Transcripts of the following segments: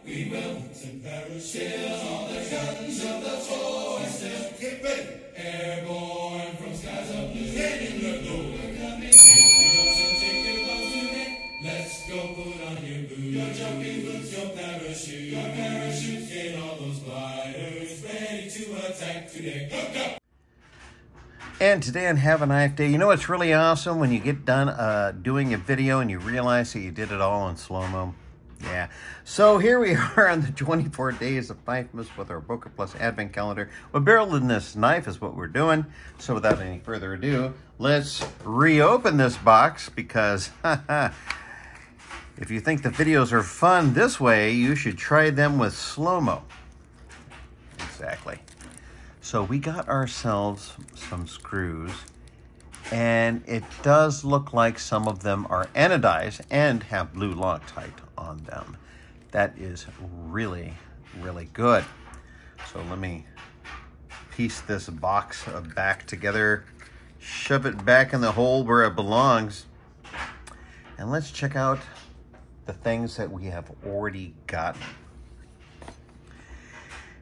We will and parachute on the guns of the foe and still get ready. Airborne from skies of blue. Heading the glow. We're coming. Make the jumps and take your clothes today. Let's go put on your boots. Your jumping boots, your parachute. Your parachute, get all those gliders ready to attack today. Hook up! And today on Have a Knife Day, you know what's really awesome? When you get done doing a video and you realize that you did it all in slow-mo. Yeah. So here we are on the 24 days of Knifemas with our Boker Plus Advent Calendar. Well, barreled in this knife is what we're doing. So without any further ado, let's reopen this box because if you think the videos are fun this way, you should try them with slow-mo. Exactly. So we got ourselves some screws, and it does look like some of them are anodized and have blue Loctite on them. That is really, really good. So let me piece this box back together, shove it back in the hole where it belongs, and let's check out the things that we have already gotten.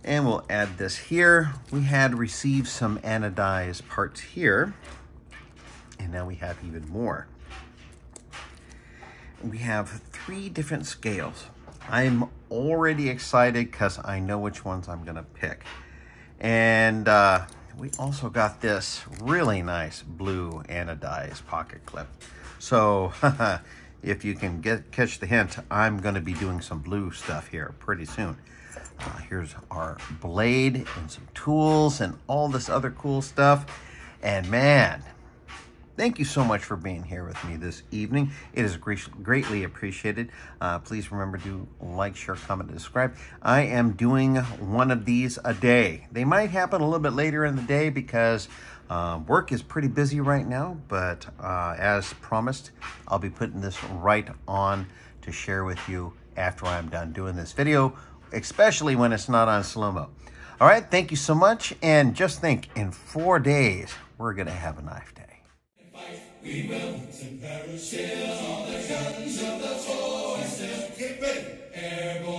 And we'll add this here. We had received some anodized parts here, and now we have even more. We have 3 different scales. I'm already excited because I know which ones I'm gonna pick. And we also got this really nice blue anodized pocket clip. So if you can catch the hint, I'm gonna be doing some blue stuff here pretty soon. Here's our blade and some tools and all this other cool stuff. And man, thank you so much for being here with me this evening. It is greatly appreciated. Please remember to like, share, comment, and subscribe. I am doing one of these a day. They might happen a little bit later in the day because work is pretty busy right now, but as promised, I'll be putting this right on to share with you after I'm done doing this video, especially when it's not on slow-mo. All right, thank you so much, and just think, in 4 days, we're gonna have a knife day. We will and parachute on the guns of the foe and still get ready. Airborne.